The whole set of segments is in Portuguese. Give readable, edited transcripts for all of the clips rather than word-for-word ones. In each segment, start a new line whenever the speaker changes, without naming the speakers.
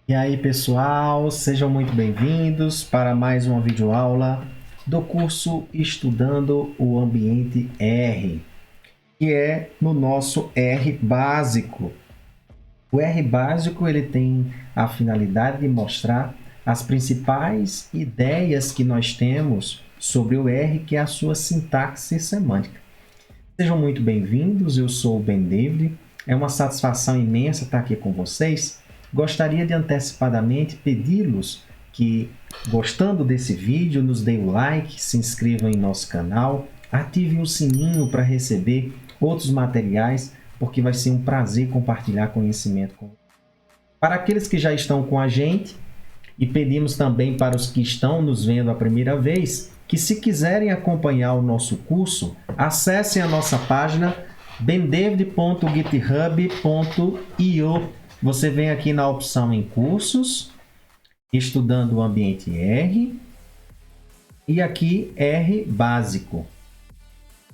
E aí, pessoal, sejam muito bem-vindos para mais uma videoaula do curso Estudando o Ambiente R, que é no nosso R básico. O R básico ele tem a finalidade de mostrar as principais ideias que nós temos sobre o R, que é a sua sintaxe semântica. Sejam muito bem-vindos, eu sou o Ben David. É uma satisfação imensa estar aqui com vocês. Gostaria de antecipadamente pedi-los que, gostando desse vídeo, nos deem o like, se inscrevam em nosso canal, ativem o sininho para receber outros materiais, porque vai ser um prazer compartilhar conhecimento com vocês. Para aqueles que já estão com a gente, e pedimos também para os que estão nos vendo a primeira vez, que se quiserem acompanhar o nosso curso, acessem a nossa página bendavid.github.io. Você vem aqui na opção em cursos, estudando o ambiente R, e aqui R básico.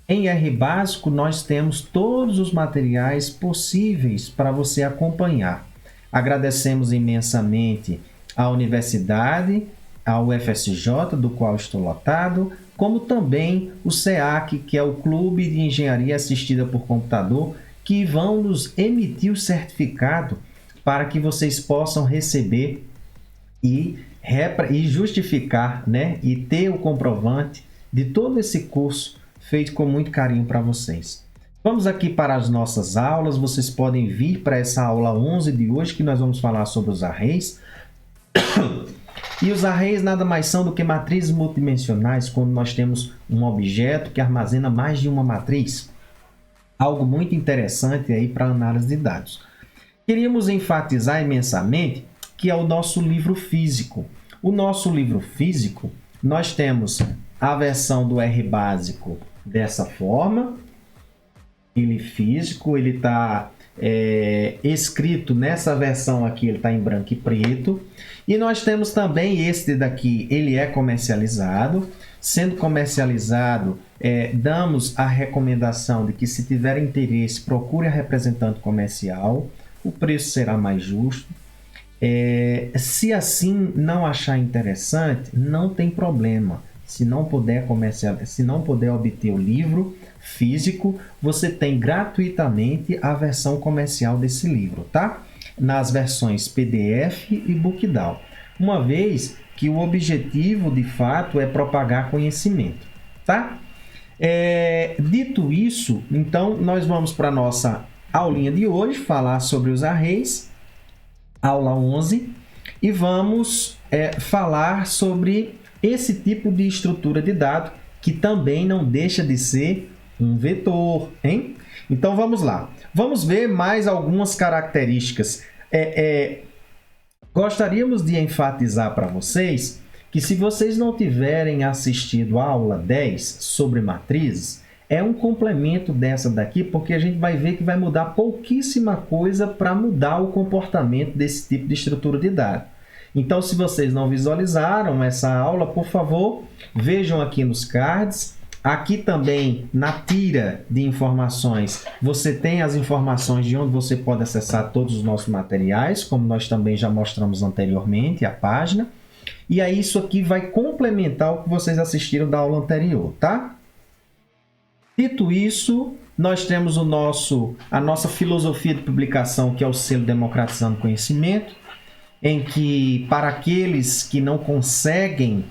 Em R básico, nós temos todos os materiais possíveis para você acompanhar. Agradecemos imensamente à Universidade, ao UFSJ, do qual estou lotado, como também o SEAC, que é o Clube de Engenharia Assistida por Computador, que vão nos emitir o certificado para que vocês possam receber e justificar, né? E ter o comprovante de todo esse curso feito com muito carinho para vocês. Vamos aqui para as nossas aulas. Vocês podem vir para essa aula 11 de hoje, que nós vamos falar sobre os arrays. E os arrays nada mais são do que matrizes multidimensionais, quando nós temos um objeto que armazena mais de uma matriz. Algo muito interessante aí para análise de dados. Queríamos enfatizar imensamente que é o nosso livro físico. O nosso livro físico, nós temos a versão do R básico dessa forma. Ele físico, ele está escrito nessa versão aqui, ele está em branco e preto. E nós temos também este daqui, ele é comercializado. Sendo comercializado, damos a recomendação de que, se tiver interesse, procure a representante comercial. O preço será mais justo. Se assim não achar interessante, não tem problema. Se não puder obter o livro físico, você tem gratuitamente a versão comercial desse livro, tá? Nas versões PDF e BookDown. Uma vez que o objetivo, de fato, é propagar conhecimento, tá? Dito isso, então, nós vamos para a nossa aulinha de hoje, falar sobre os arrays, aula 11, e vamos falar sobre esse tipo de estrutura de dado, que também não deixa de ser um vetor, hein? Então, vamos lá. Vamos ver mais algumas características. Gostaríamos de enfatizar para vocês que, se vocês não tiverem assistido a aula 10 sobre matrizes, é um complemento dessa daqui, porque a gente vai ver que vai mudar pouquíssima coisa para mudar o comportamento desse tipo de estrutura de dados. Então, se vocês não visualizaram essa aula, por favor, vejam aqui nos cards. Aqui também, na tira de informações, você tem as informações de onde você pode acessar todos os nossos materiais, como nós também já mostramos anteriormente, a página. E aí, isso aqui vai complementar o que vocês assistiram da aula anterior, tá? Dito isso, nós temos a nossa filosofia de publicação, que é o selo Democratizando Conhecimento, em que, para aqueles que não conseguem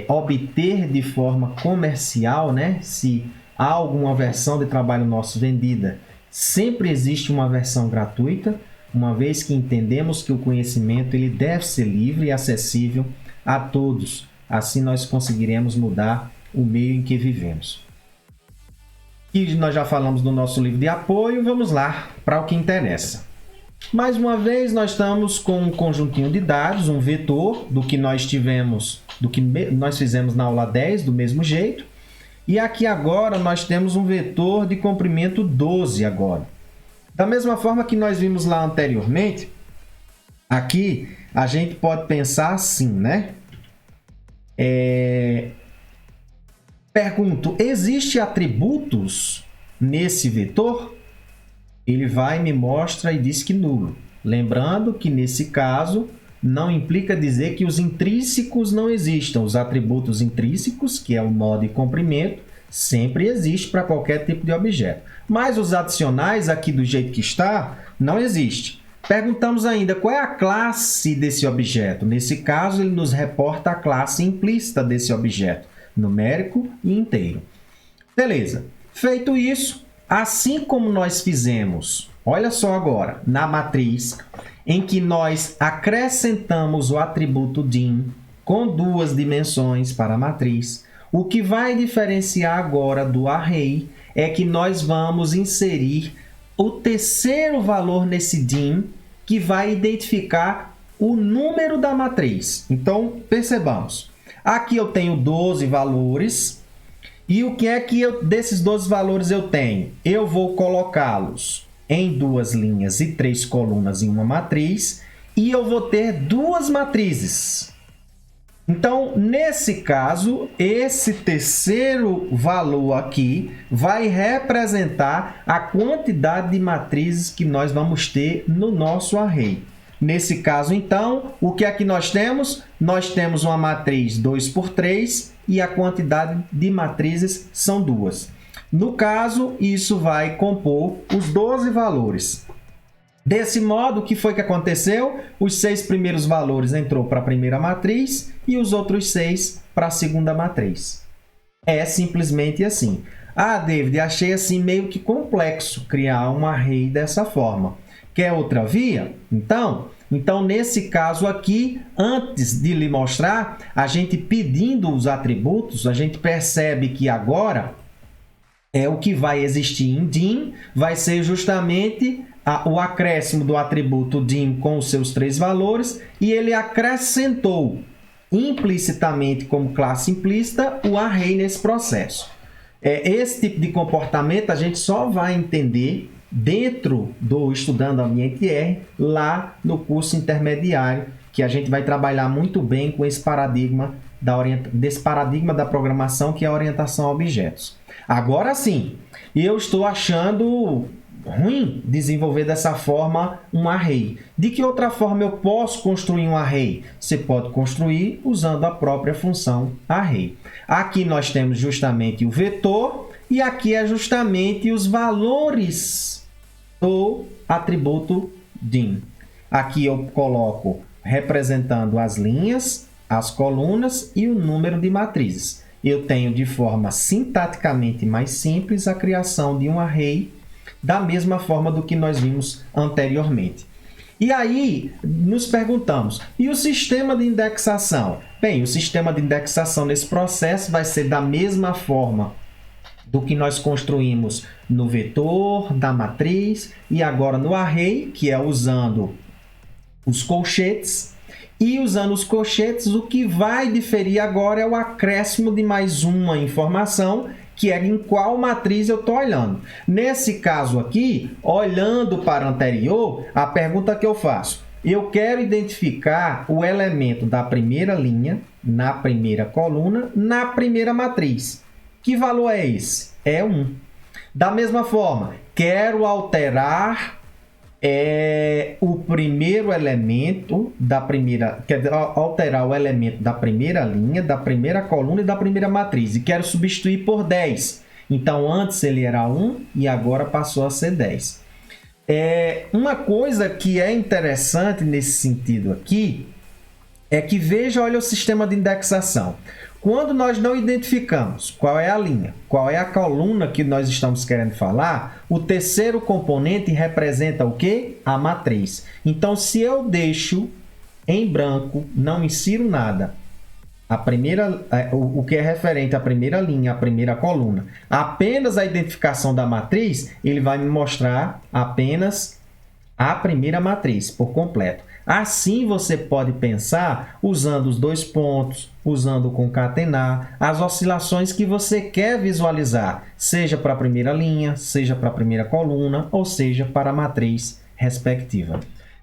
obter de forma comercial, né, se há alguma versão de trabalho nosso vendida, sempre existe uma versão gratuita, uma vez que entendemos que o conhecimento ele deve ser livre e acessível a todos. Assim nós conseguiremos mudar o meio em que vivemos. E nós já falamos do nosso livro de apoio, vamos lá para o que interessa. Mais uma vez, nós estamos com um conjuntinho de dados, um vetor do que nós fizemos na aula 10, do mesmo jeito. E aqui agora nós temos um vetor de comprimento 12 agora. Da mesma forma que nós vimos lá anteriormente, aqui a gente pode pensar assim, né? Pergunto, existe atributos nesse vetor? Ele vai, me mostra e diz que nulo. Lembrando que, nesse caso, não implica dizer que os intrínsecos não existam. Os atributos intrínsecos, que é o modo e comprimento, sempre existe para qualquer tipo de objeto. Mas os adicionais, aqui do jeito que está, não existe. Perguntamos ainda qual é a classe desse objeto. Nesse caso, ele nos reporta a classe implícita desse objeto, numérico e inteiro. Beleza. Feito isso, assim como nós fizemos, olha só agora, na matriz, em que nós acrescentamos o atributo dim com 2 dimensões para a matriz, o que vai diferenciar agora do array é que nós vamos inserir o terceiro valor nesse dim, que vai identificar o número da matriz. Então, percebamos. Aqui eu tenho 12 valores. E o que é que desses 12 valores eu tenho? Eu vou colocá-los em 2 linhas e 3 colunas em uma matriz. E eu vou ter 2 matrizes. Então, nesse caso, esse terceiro valor aqui vai representar a quantidade de matrizes que nós vamos ter no nosso array. Nesse caso, então, o que é que nós temos? Nós temos uma matriz 2 por 3 e a quantidade de matrizes são 2. No caso, isso vai compor os 12 valores. Desse modo, o que foi que aconteceu? Os 6 primeiros valores entrou para a primeira matriz e os outros 6 para a segunda matriz. É simplesmente assim. Ah, David, achei assim meio que complexo criar um array dessa forma. Quer outra via? Então, nesse caso aqui, antes de lhe mostrar, a gente pedindo os atributos, a gente percebe que agora o que vai existir em dim vai ser justamente o acréscimo do atributo dim com os seus 3 valores e ele acrescentou implicitamente como classe implícita o array nesse processo. Esse tipo de comportamento a gente só vai entender dentro do Estudando Ambiente R, lá no curso intermediário, que a gente vai trabalhar muito bem com esse paradigma desse paradigma da programação, que é a orientação a objetos. Agora sim, eu estou achando ruim desenvolver dessa forma um array. De que outra forma eu posso construir um array? Você pode construir usando a própria função array. Aqui nós temos justamente o vetor e aqui é justamente os valores do atributo dim. Aqui eu coloco representando as linhas, as colunas e o número de matrizes. Eu tenho de forma sintaticamente mais simples a criação de um array da mesma forma do que nós vimos anteriormente. E aí, nos perguntamos, e o sistema de indexação? Bem, o sistema de indexação nesse processo vai ser da mesma forma do que nós construímos no vetor, da matriz e agora no array, que é usando os colchetes. E usando os colchetes, o que vai diferir agora é o acréscimo de mais uma informação, que é em qual matriz eu estou olhando. Nesse caso aqui, olhando para o anterior, a pergunta que eu faço, eu quero identificar o elemento da primeira linha, na primeira coluna, na primeira matriz. Que valor é esse? É 1. Da mesma forma, quero alterar o primeiro elemento da primeira, quer alterar o elemento da primeira linha, da primeira coluna e da primeira matriz. E quero substituir por 10. Então, antes ele era 1 e agora passou a ser 10. Uma coisa que é interessante nesse sentido aqui é que veja, olha o sistema de indexação. Quando nós não identificamos qual é a linha, qual é a coluna que nós estamos querendo falar, o terceiro componente representa o quê? A matriz. Então, se eu deixo em branco, não insiro nada, o que é referente à primeira linha, à primeira coluna, apenas a identificação da matriz, ele vai me mostrar apenas a primeira matriz por completo. Assim, você pode pensar usando os 2 pontos, usando o concatenar, as oscilações que você quer visualizar, seja para a primeira linha, seja para a primeira coluna, ou seja para a matriz respectiva.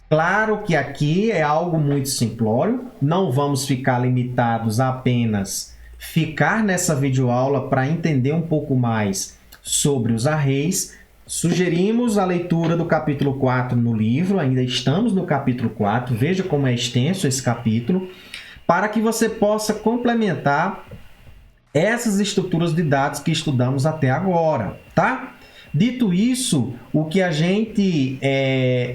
Claro que aqui é algo muito simplório, não vamos ficar limitados a apenas ficar nessa videoaula para entender um pouco mais sobre os arrays, Sugerimos a leitura do capítulo 4 no livro, ainda estamos no capítulo 4, veja como é extenso esse capítulo, para que você possa complementar essas estruturas de dados que estudamos até agora, tá? Dito isso, o que a gente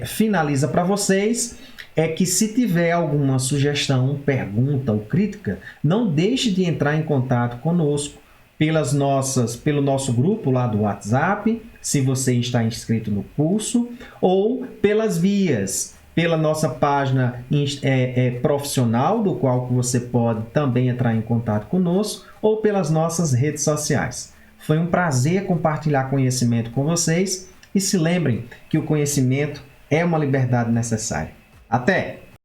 finaliza para vocês é que se tiver alguma sugestão, pergunta ou crítica, não deixe de entrar em contato conosco pelo nosso grupo lá do WhatsApp, se você está inscrito no curso, ou pelas vias, pela nossa página profissional, do qual você pode também entrar em contato conosco, ou pelas nossas redes sociais. Foi um prazer compartilhar conhecimento com vocês e se lembrem que o conhecimento é uma liberdade necessária. Até!